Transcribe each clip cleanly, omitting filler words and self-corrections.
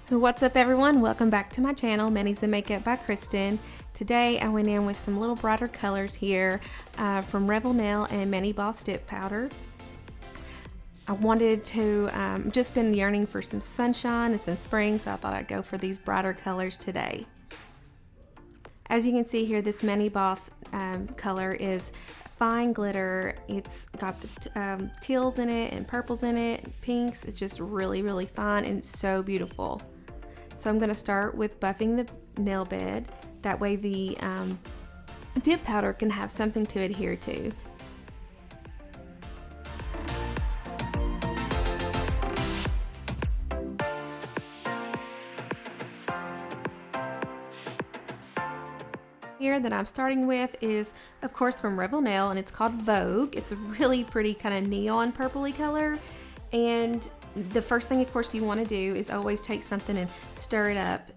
What's up everyone, welcome back to my channel, Manis and Makeup by Kristen. Today I went in with some little brighter colors here from Revel Nail and ManiBoss Dip Powder. I wanted to, just been yearning for some sunshine and some spring, so I thought I'd go for these brighter colors today. As you can see here, this ManiBoss color is fine glitter. It's got the teals in it and purples in it, pinks. It's just really fine and so beautiful. So I'm going to start with buffing the nail bed. That way the dip powder can have something to adhere to. Here that I'm starting with is, of course, from Revel Nail, and it's called Vogue. It's a really pretty kind of neon purpley color. And the first thing, of course, you want to do is always take something and stir it up.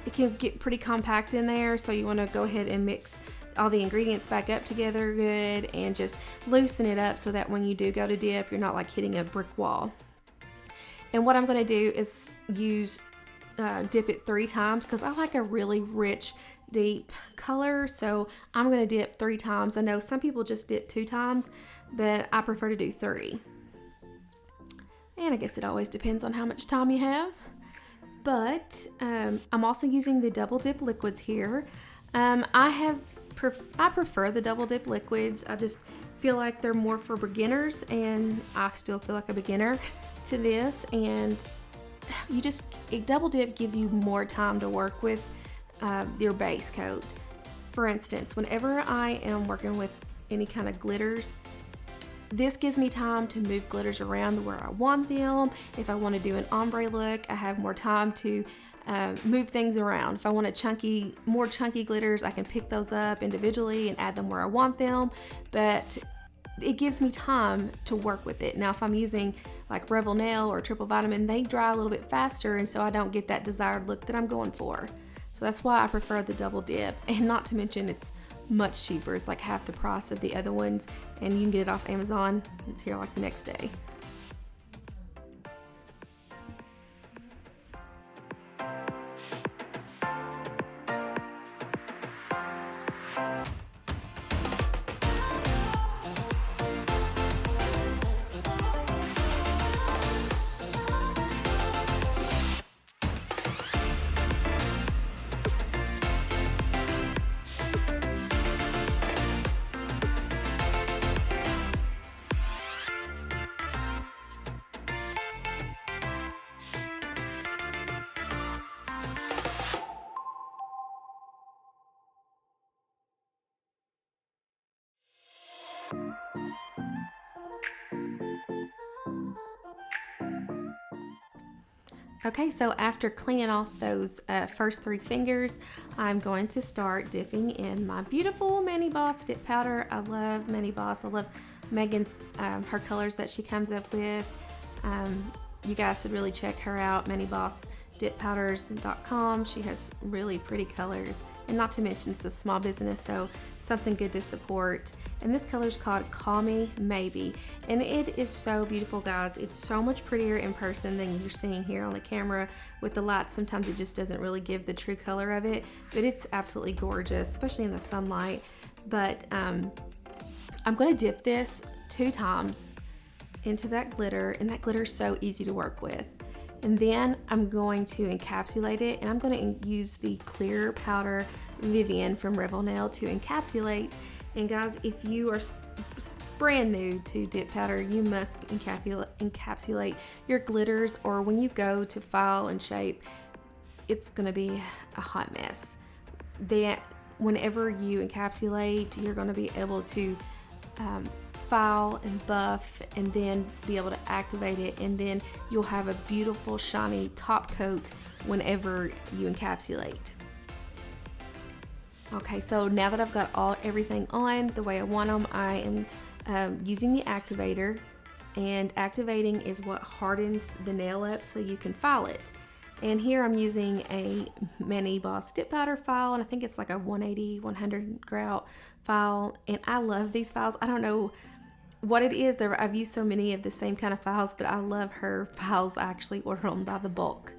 It can get pretty compact in there, so you want to go ahead and mix all the ingredients back up together good and just loosen it up so that when you do go to dip, you're not like hitting a brick wall. And what I'm going to do is dip it 3 times because I like a really rich, deep color, so I'm going to dip 3 times. I know some people just dip 2 times, but I prefer to do 3. And I guess it always depends on how much time you have. But I'm also using the double dip liquids here. I prefer the double dip liquids. I just feel like they're more for beginners, and I still feel like a beginner to this. And a double dip gives you more time to work with your base coat. For instance, whenever I am working with any kind of glitters, this gives me time to move glitters around where I want them. If I want to do an ombre look, I have more time to move things around. If I want more chunky glitters, I can pick those up individually and add them where I want them. But it gives me time to work with it. Now, if I'm using like Revel Nail or Triple Vitamin, they dry a little bit faster, and so I don't get that desired look that I'm going for. So that's why I prefer the double dip, and not to mention it's much cheaper. It's like half the price of the other ones, and you can get it off Amazon. It's here like the next day. Okay, so after cleaning off those first 3 fingers, I'm going to start dipping in my beautiful ManiBoss Dip Powder. I love ManiBoss. I love Megan's, her colors that she comes up with. You guys should really check her out, ManiBossDipPowders.com. She has really pretty colors, and not to mention it's a small business, so something good to support. And this color is called Call Me Maybe, and it is so beautiful, guys. It's so much prettier in person than you're seeing here on the camera with the light. Sometimes it just doesn't really give the true color of it, but it's absolutely gorgeous, especially in the sunlight. But I'm going to dip this 2 times into that glitter, and that glitter is so easy to work with. And then I'm going to encapsulate it, and I'm going to use the clear powder Vivian from Revel Nail to encapsulate. And guys, if you are brand new to dip powder, you must encapsulate your glitters, or when you go to file and shape, it's going to be a hot mess. Whenever you encapsulate, you're going to be able to file and buff, and then be able to activate it, and then you'll have a beautiful shiny top coat whenever you encapsulate. Okay, so now that I've got everything on the way I want them, I am using the activator, and activating is what hardens the nail up so you can file it. And here I'm using a ManiBoss Dip Powder file, and I think it's like a 180, 100 grout file, and I love these files. I don't know what it is. I've used so many of the same kind of files, but I love her files. I actually order them by the bulk.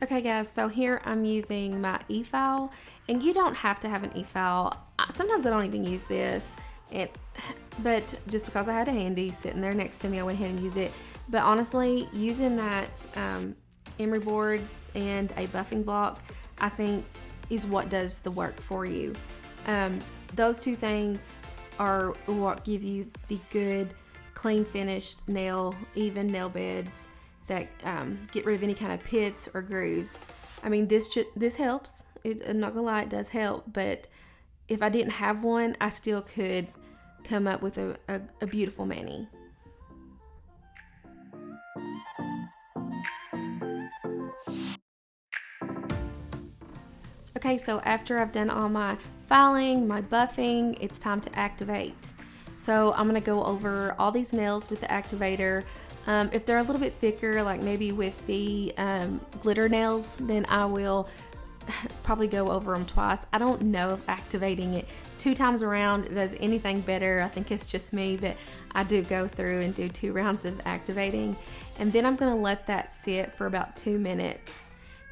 Okay guys, so here I'm using my e-file, and you don't have to have an e-file. Sometimes I don't even use this, but just because I had it handy sitting there next to me, I went ahead and used it. But honestly, using that emery board and a buffing block, I think is what does the work for you. Those two things are what give you the good, clean finished nail, even nail beds that get rid of any kind of pits or grooves. I mean, this helps. I'm not gonna lie, it does help, but if I didn't have one, I still could come up with a beautiful mani. Okay, so after I've done all my filing, my buffing, it's time to activate. So I'm gonna go over all these nails with the activator. If they're a little bit thicker, like maybe with the glitter nails, then I will probably go over them twice. I don't know if activating it 2 times around does anything better. I think it's just me, but I do go through and do 2 rounds of activating. And then I'm gonna let that sit for about 2 minutes.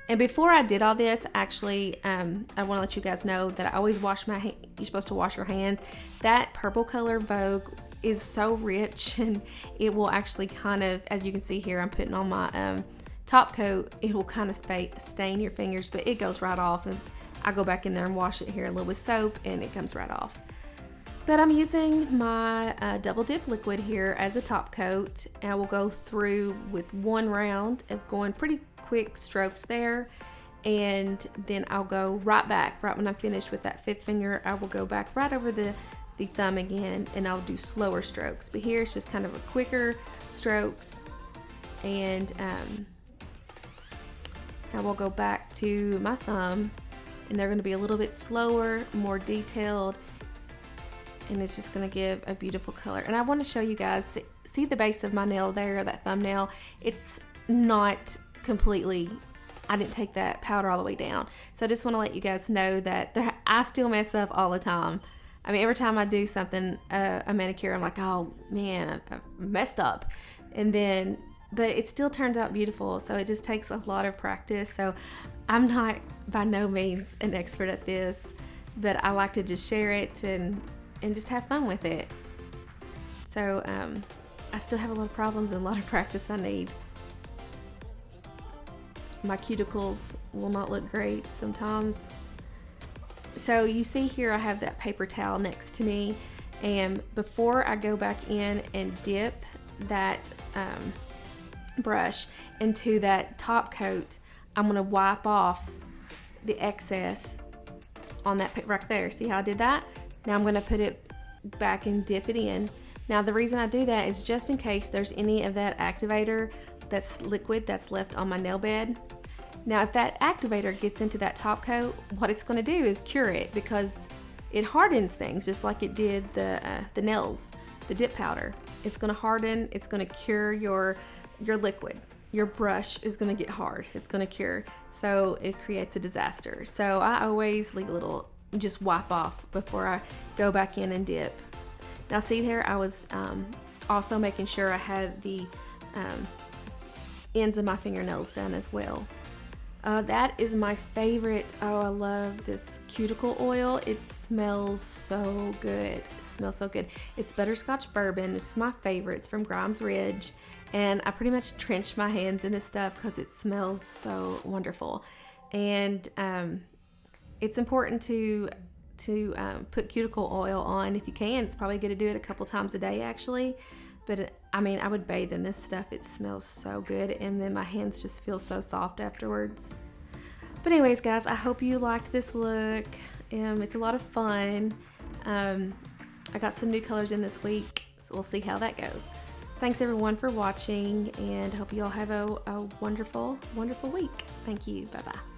And before I did all this, actually, I want to let you guys know that I always wash my hands. You're supposed to wash your hands. That purple color Vogue is so rich, and it will actually kind of, as you can see here, I'm putting on my top coat. It will kind of stain your fingers, but it goes right off. And I go back in there and wash it here a little with soap, and it comes right off. But I'm using my double dip liquid here as a top coat. And I will go through with 1 round of going pretty quick strokes there, and then I'll go right back. Right when I'm finished with that 5th finger, I will go back right over the thumb again, and I'll do slower strokes. But here it's just kind of a quicker strokes, and I will go back to my thumb, and they're going to be a little bit slower, more detailed, and it's just going to give a beautiful color. And I want to show you guys, see the base of my nail there, that thumbnail. It's not completely, I didn't take that powder all the way down. So I just want to let you guys know that I still mess up all the time. I mean, every time I do something, a manicure, I'm like, oh man, I messed up. And then, but it still turns out beautiful. So it just takes a lot of practice. So I'm not by no means an expert at this, but I like to just share it and just have fun with it. So I still have a lot of problems and a lot of practice I need. My cuticles will not look great sometimes. So you see here I have that paper towel next to me, and before I go back in and dip that brush into that top coat, I'm going to wipe off the excess on that right there. See how I did that? Now I'm going to put it back and dip it in. Now the reason I do that is just in case there's any of that activator that's liquid that's left on my nail bed. Now if that activator gets into that top coat, what it's going to do is cure it, because it hardens things just like it did the nails, the dip powder. It's going to harden, it's going to cure your liquid. Your brush is going to get hard, it's going to cure, so it creates a disaster. So I always leave a little, just wipe off before I go back in and dip. Now see there, I was also making sure I had the ends of my fingernails done as well. That is my favorite. Oh, I love this cuticle oil. It smells so good. It smells so good. It's Butterscotch Bourbon. It's my favorite. It's from Grimes Ridge. And I pretty much trench my hands in this stuff because it smells so wonderful. And it's important to put cuticle oil on if you can. It's probably good to do it a couple times a day actually. But I mean, I would bathe in this stuff. It smells so good, and then my hands just feel so soft afterwards. But anyways, guys, I hope you liked this look. It's a lot of fun. I got some new colors in this week, so we'll see how that goes. Thanks everyone for watching, and I hope you all have a wonderful, wonderful week. Thank you. Bye-bye.